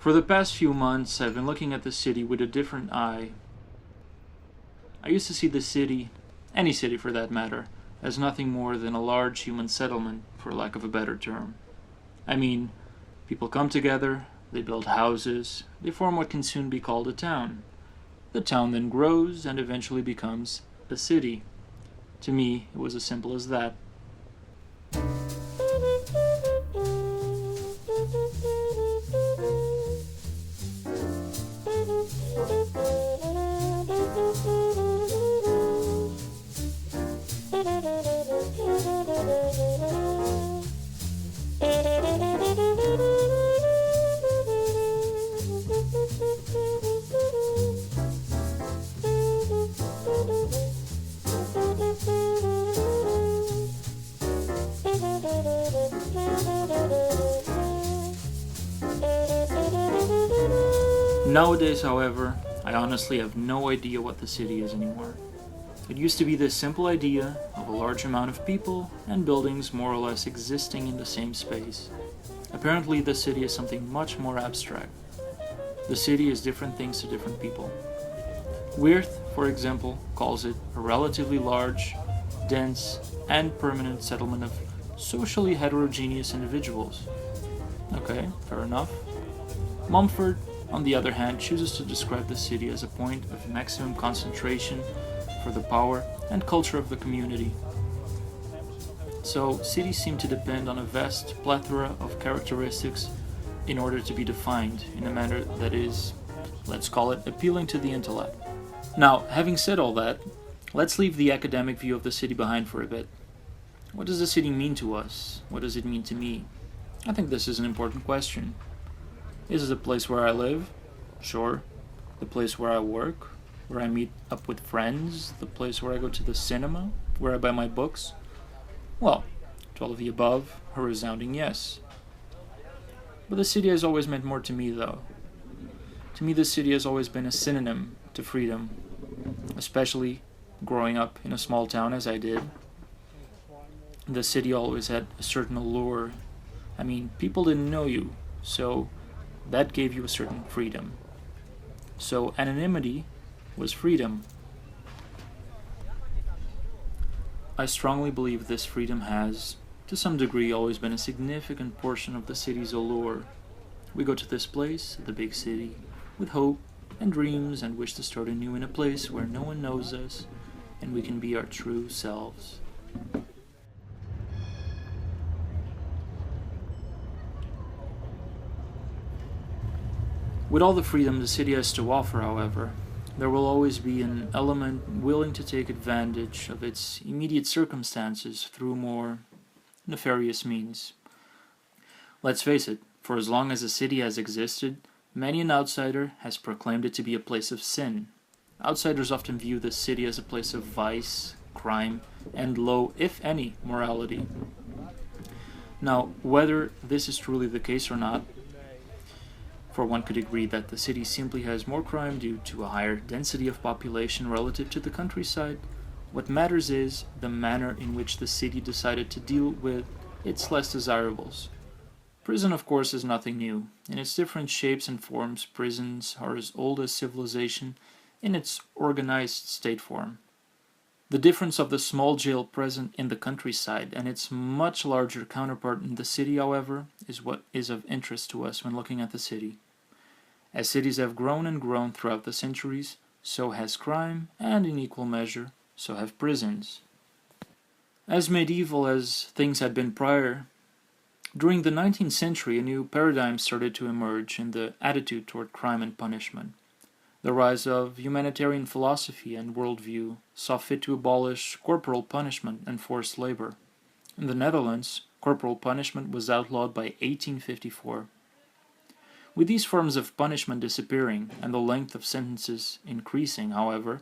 For the past few months, I've been looking at the city with a different eye. I used to see the city, any city for that matter, as nothing more than a large human settlement, for lack of a better term. I mean, people come together, they build houses, they form what can soon be called a town. The town then grows and eventually becomes a city. To me, it was as simple as that. Nowadays, however, I honestly have no idea what the city is anymore. It used to be this simple idea of a large amount of people and buildings more or less existing in the same space. Apparently, the city is something much more abstract. The city is different things to different people. Wirth, for example, calls it a relatively large, dense, and permanent settlement of socially heterogeneous individuals. Okay, fair enough. Mumford, on the other hand, chooses to describe the city as a point of maximum concentration for the power and culture of the community. So, cities seem to depend on a vast plethora of characteristics in order to be defined in a manner that is, let's call it, appealing to the intellect. Now, having said all that, let's leave the academic view of the city behind for a bit. What does the city mean to us? What does it mean to me? I think this is an important question. Is it the place where I live? Sure. The place where I work? Where I meet up with friends? The place where I go to the cinema? Where I buy my books? Well, to all of the above, a resounding yes. But the city has always meant more to me, though. To me, the city has always been a synonym to freedom, especially growing up in a small town as I did. The city always had a certain allure. I mean, people didn't know you, so that gave you a certain freedom. So anonymity was freedom. I strongly believe this freedom has, to some degree, always been a significant portion of the city's allure. We go to this place, the big city, with hope and dreams and wish to start anew in a place where no one knows us and we can be our true selves. With all the freedom the city has to offer, however, there will always be an element willing to take advantage of its immediate circumstances through more nefarious means. Let's face it, for as long as the city has existed, many an outsider has proclaimed it to be a place of sin. Outsiders often view the city as a place of vice, crime, and low, if any, morality. Now, whether this is truly the case or not, for one could agree that the city simply has more crime due to a higher density of population relative to the countryside. What matters is the manner in which the city decided to deal with its less desirables. Prison, of course, is nothing new. In its different shapes and forms, prisons are as old as civilization in its organized state form. The difference of the small jail present in the countryside and its much larger counterpart in the city, however, is what is of interest to us when looking at the city. As cities have grown and grown throughout the centuries, so has crime, and in equal measure, so have prisons. As medieval as things had been prior, during the 19th century a new paradigm started to emerge in the attitude toward crime and punishment. The rise of humanitarian philosophy and worldview saw fit to abolish corporal punishment and forced labor. In the Netherlands, corporal punishment was outlawed by 1854. With these forms of punishment disappearing and the length of sentences increasing, however,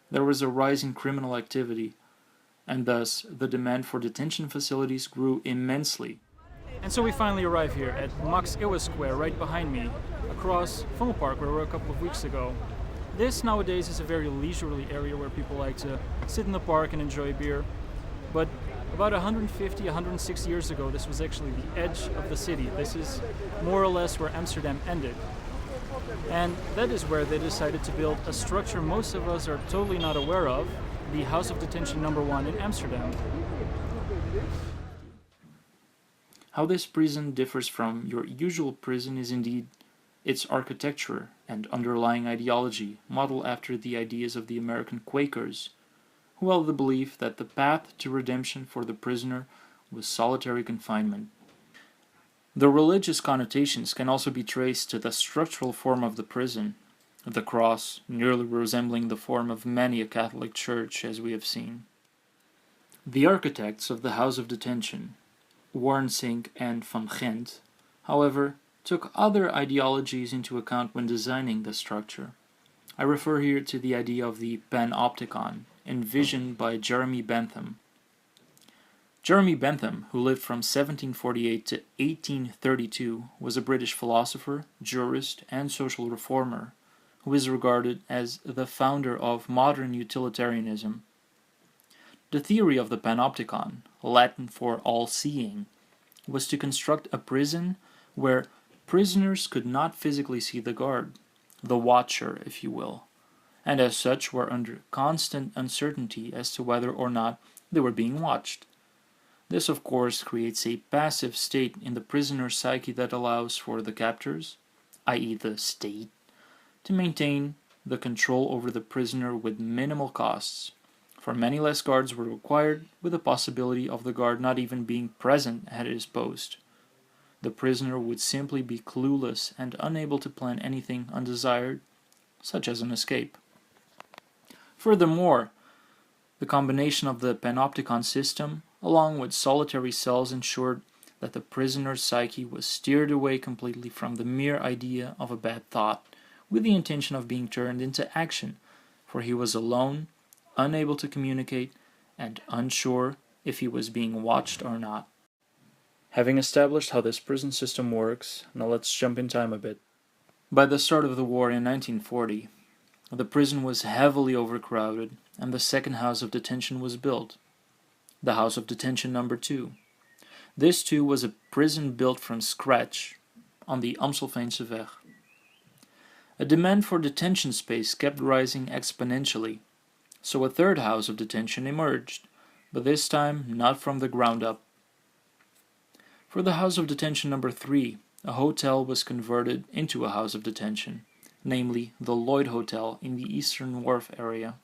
there was a rise in criminal activity, and thus the demand for detention facilities grew immensely. And so we finally arrive here at Max Ewe Square, right behind me, across from a park where we were a couple of weeks ago. This nowadays is a very leisurely area where people like to sit in the park and enjoy beer, but about 150, 160 years ago, this was actually the edge of the city. This is more or less where Amsterdam ended. And that is where they decided to build a structure most of us are totally not aware of, the House of Detention Number 1 in Amsterdam. How this prison differs from your usual prison is indeed its architecture and underlying ideology, modeled after the ideas of the American Quakers, who held the belief that the path to redemption for the prisoner was solitary confinement. The religious connotations can also be traced to the structural form of the prison, the cross nearly resembling the form of many a Catholic church, as we have seen. The architects of the House of Detention, Warnsink and Van Gent, however, took other ideologies into account when designing the structure. I refer here to the idea of the panopticon, envisioned by Jeremy Bentham. Jeremy Bentham, who lived from 1748 to 1832, was a British philosopher, jurist, and social reformer, who is regarded as the founder of modern utilitarianism. The theory of the panopticon, Latin for all-seeing, was to construct a prison where prisoners could not physically see the guard, the watcher, if you will, and as such were under constant uncertainty as to whether or not they were being watched. This, of course, creates a passive state in the prisoner's psyche that allows for the captors, i.e., the state, to maintain the control over the prisoner with minimal costs, for many less guards were required, with the possibility of the guard not even being present at his post. The prisoner would simply be clueless and unable to plan anything undesired, such as an escape. Furthermore, the combination of the panopticon system, along with solitary cells, ensured that the prisoner's psyche was steered away completely from the mere idea of a bad thought, with the intention of being turned into action, for he was alone, unable to communicate, and unsure if he was being watched or not. Having established how this prison system works, now let's jump in time a bit. By the start of the war in 1940, the prison was heavily overcrowded, and the second house of detention was built, the House of Detention Number 2. This too was a prison built from scratch on the Amstelveense Weg. A demand for detention space kept rising exponentially, so a third house of detention emerged, but this time not from the ground up. For the House of Detention Number 3, a hotel was converted into a house of detention, namely the Lloyd Hotel in the Eastern Wharf area.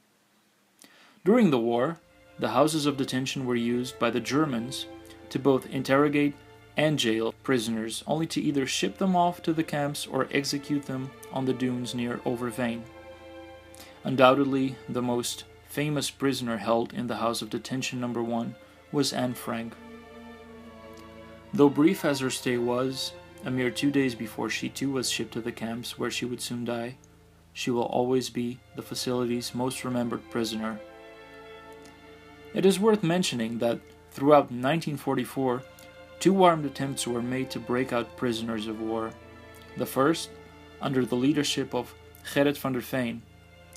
During the war, the houses of detention were used by the Germans to both interrogate and jail prisoners, only to either ship them off to the camps or execute them on the dunes near Overveen. Undoubtedly, the most famous prisoner held in the House of Detention Number 1 was Anne Frank. Though brief as her stay was, a mere 2 days before she too was shipped to the camps where she would soon die, she will always be the facility's most remembered prisoner. It is worth mentioning that throughout 1944, 2 armed attempts were made to break out prisoners of war. The first, under the leadership of Gerrit van der Veen,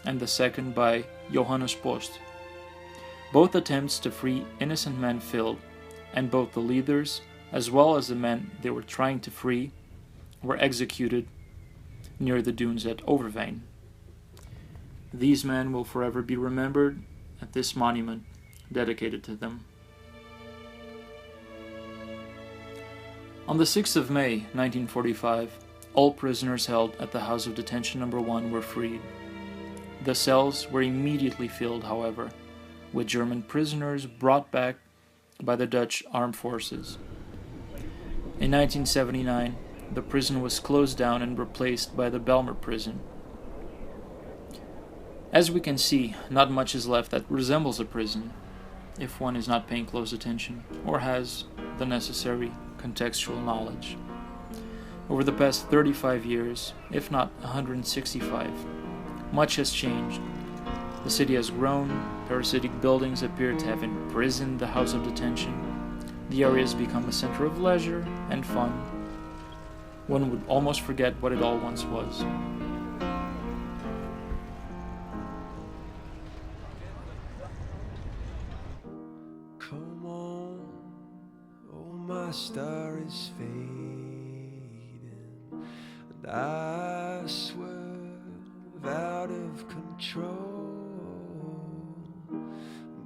and the second by Johannes Post. Both attempts to free innocent men failed, and both the leaders, as well as the men they were trying to free, were executed near the dunes at Overveen. These men will forever be remembered at this monument dedicated to them. On the 6th of May, 1945, all prisoners held at the House of Detention Number 1 were freed. The cells were immediately filled, however, with German prisoners brought back by the Dutch armed forces. In 1979, the prison was closed down and replaced by the Belmer prison. As we can see, not much is left that resembles a prison, if one is not paying close attention or has the necessary contextual knowledge. Over the past 35 years, if not 165, much has changed. The city has grown, parasitic buildings appear to have imprisoned the House of Detention, the area has become a center of leisure and fun. One would almost forget what it all once was. Come on, oh my star is fading, and I swear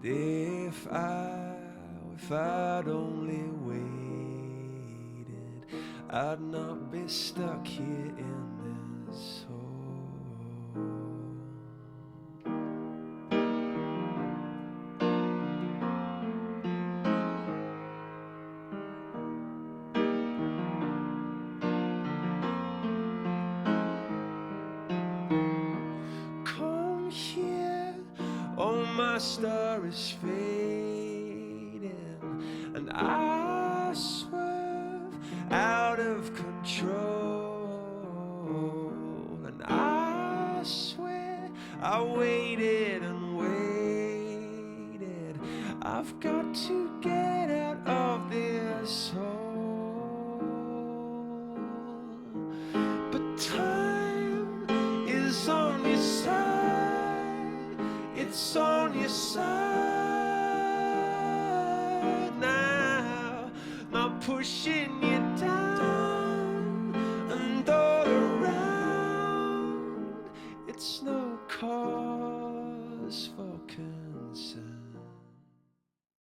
If I'd only waited, I'd not be stuck here in this hole. Come here, oh my star is fading, and I swerve out of control, and I swear I waited and waited. I've got to get out of this hole, but time is on your side. It's on your side now, not pushing you